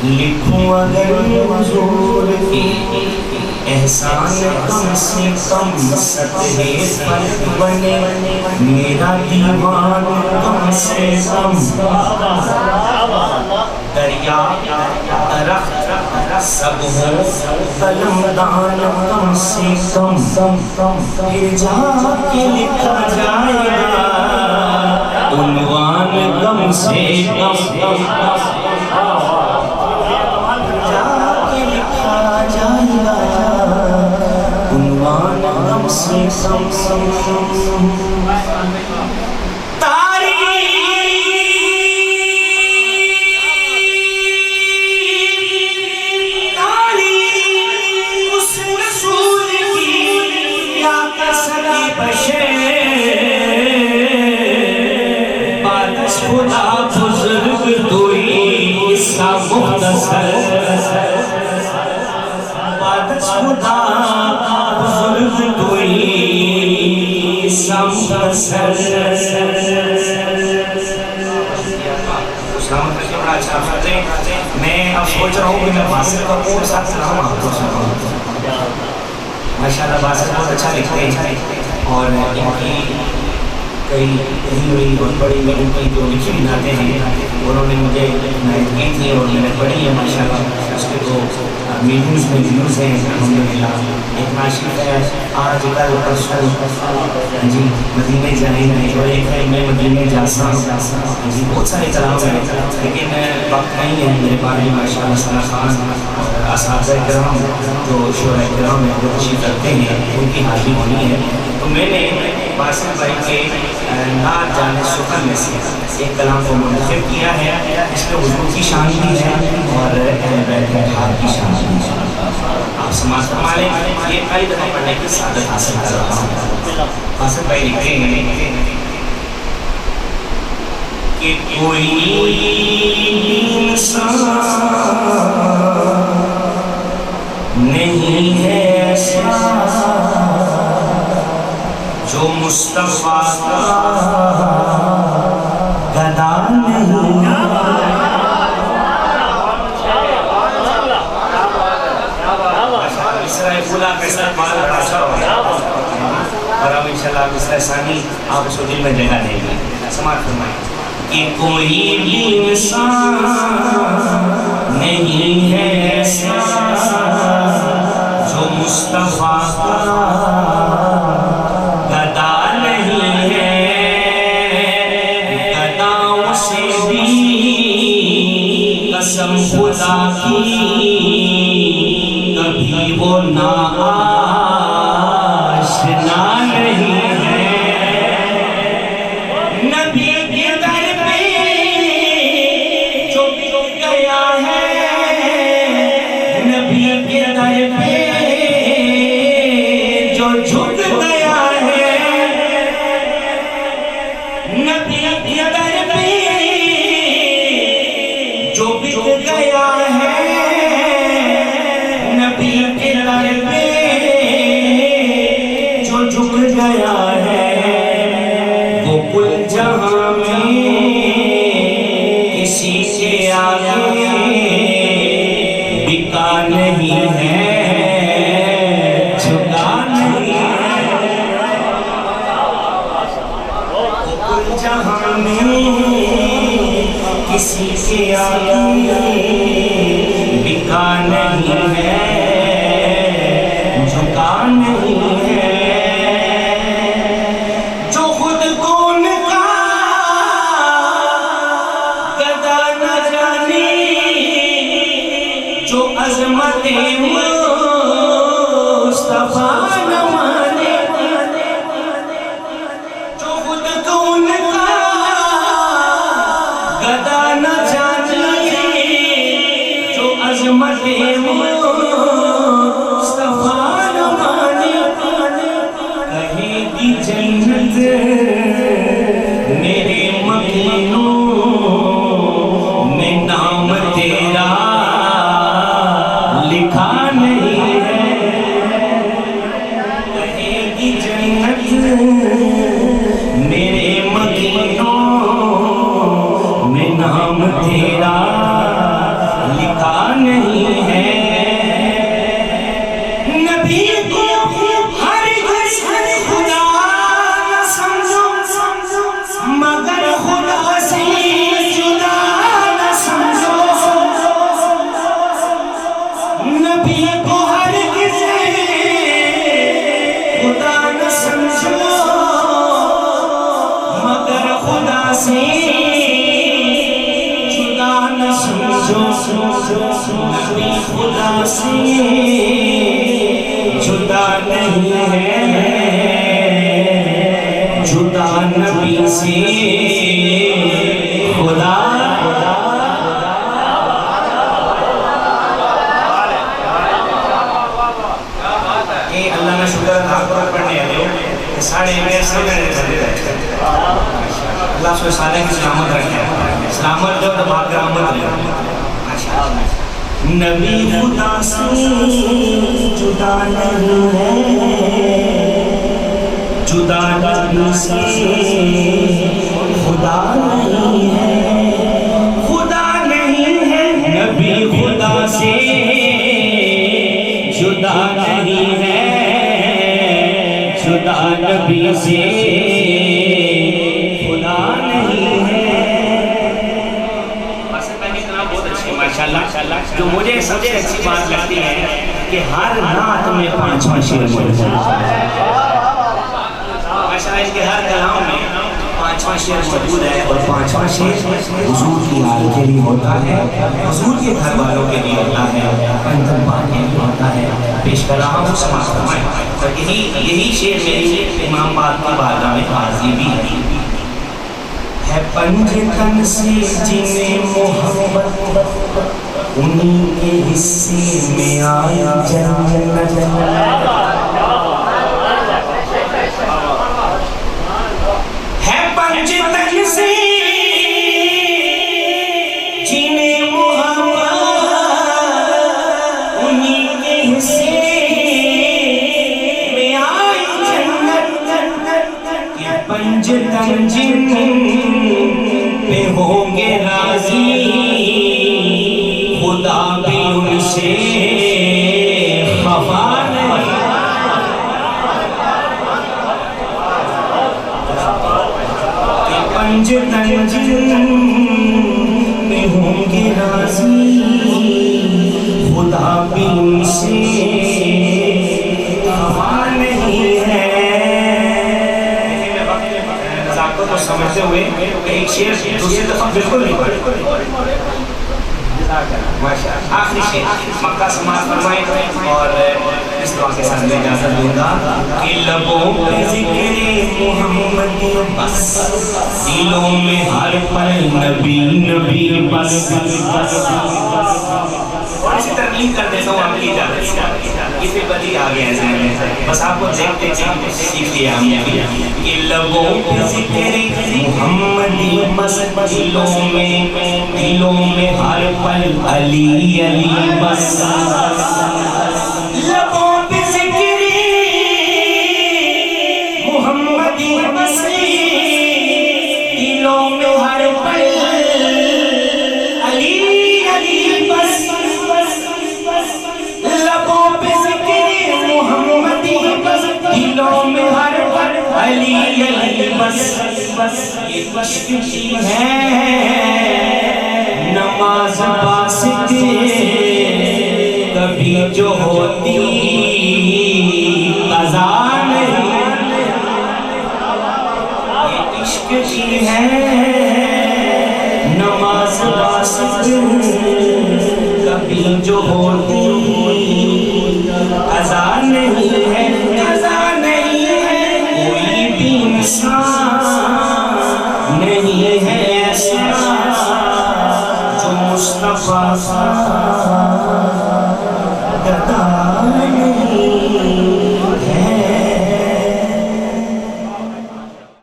لکھوں اگر حضور کی احسان کم سے کم سطح پر بنے، میرا دیوان کم سے کم دریا درخت سب ہو قلم دان کم سے کم، پھر جا کے لکھا جائے گا عنوان کم سے کم، جا کے لکھا جائے گا عنوان کم سے کم۔ میں اب سوچ رہا ہوں کہ میں باسر کا کون سا سلام آپ کو سناؤں۔ ماشاءاللہ باسر بہت اچھا لکھتے ہیں اور ان کی کئی ہوئی بہت بڑی ان کی جو لکھی بھی نعتیں ہیں انہوں نے مجھے نعت کی تھی اور میں نے پڑھی ہے ماشاءاللہ، اس کے تو میلیونز میں ویوز ہیں الحمدللہ۔ ایک ناشف ہے آج کل پرسوں جی مدینے جائیں گے، اور ایک ہے میں مدینے جاسا جی، بہت سارے کلام ہیں لیکن وقت نہیں ہے میرے بارے میں ماشاءاللہ۔ ثنا خان اور اساتذہ کرام جو شعراء کرام ہیں وہ تشریف رکھتے ہیں، ان کی حاضری ہونی ہے، تو میں نے باسر بھائی کے نعت جانے سخن میں سے ایک کلام کو منتخب کیا ہے، اس میں حضور کی شان بھی ہے اور اہل بیت اطہار کی شان بھی ہے۔ آپ سماعت فرما لیں، یہ پہلی دفعہ پڑھنے کی سعادت حاصل کر رہا ہوں۔ باسر بھائی لکھتے ہیں کہ کوئی انسان نہیں ہے ایسا جو مصطفیٰ کا گدا نہیں، مصرع اولا کے ساتھ مالا راشا ہوگا اور اب انشاءاللہ مصرع ثانی آپ اس کو دل میں جگہ دیں گے۔ سماعت فرمائیں کہ کوئی بھی انسان نہیں ہے ایسا جو مصطفیٰ کا گدا نہیں ہے، گداؤں سے بھی قسم خدا کی کبھی وہ ناآشنا نہیں ہے۔ نبی کے در پہ جو بک گیا ہے، نبی کے در پہ جو جھک گیا ہے، نبی کے در پہ جو بک گیا ہے، نبی کے در پہ جو جھک گیا ہے، وہ کل جہاں میں کسی کے آگے بکا نہیں ہے، جھکا نہیں ہے۔ وہ کل جہاں میں کسی کے آگے بکا نہیں ہے، جھکا نہیں ہے۔ جو خود کو ان کا گدا نہ جانے، جو عظمت مصطفیٰ نہ مانے، جو خود کو ان کا گدا نہ جانے، جو عظمت مصطفیٰ نہ مانے، کہے گی جنت میرے مکینوں میں نام تیرا لکھا نہیں ہے، کہے گی جنت میرے مکینوں میں نام تیرا لکھا نبی خدا سے جدا نہیں ہے، جدا نبی سے خدا اللہ میں شکر ادا پڑھنے والے ساڑھے میرے سامنے اللہ سو سالے کی سلامت رکھے، سلامت جو تو بات کرامت رکھے۔ نبی خدا سے جدا نہیں ہے، جدا نبی سے خدا نہیں ہے، خدا نہیں ہے نبی خدا سے جدا نہیں ہے، جدا نبی سے خدا نہیں ہے۔ ماشاءاللہ جو مجھے سب سے اچھی بات لگتی ہے کہ ہر نعت میں 5 شعر موجود ہے، ماشاءاللہ اس کے ہر کلام میں 5 شعر موجود ہے، اور 5 شعر حضور کی آل کے لیے ہوتا ہے، حضور کے گھر والوں کے لیے ہوتا ہے، پنجم پاک کے لیے ہوتا ہے۔ پیش کلام سماعت فرمائیں، اور یہی شعر میری امام پاک کی بارگاہ میں حاضر بھی ہے۔ پنج تن سے جنہیں محبت انہی کے حصے میں آئی جنت، ہے پنج تن سے جنہیں محبت انہی کے حصے میں آئی جنت، کہ پنج تن جن پہ ہوں گے راضی خدا بھی ان سے خفا نہیں، کہ پنج تن جن پہ ہوں گے راضی خدا بھی ان سے خفا نہیں ہے۔ کو سمجھتے ہوئے ایک شعر دوسری دفعہ بالکل نہیں پڑھے، آخری شعر مکہ سماعت فرمائیں، اور اس دعا کے ساتھ میں اجازت دوں گا کہ لبوں پہ ذکر محمد بس، دلوں میں ہر پل نبی نبی بس۔ اور اسی ترکیب کر دیتا ہوں آپ کی اجازت سے، یہ پھر بدی آگے ہے ذہن میں، بس آپ کو دیکھتے سیکھ لیا ہم نے کہ لبوں پہ ذکر محمدی بس، دلوں میں ہر پل علی علی بس، لبوں پہ ذکر محمدی بس، دلوں میں ہر پل علی علی بس، لبوں پہ ذکر محمدی بس، دلوں میں ہر پل علی علی بس۔ یہ عشق کی ہے نماز باسط کبھی جو ہوتی قضا نہیں، یہ عشق کی ہے نماز باسط کبھی جو ہوتی قضا نہیں ہے، قضا نہیں ہے، کوئی بھی انسان نہیں ہے ایسا جو مصطفیٰ گدا نہیں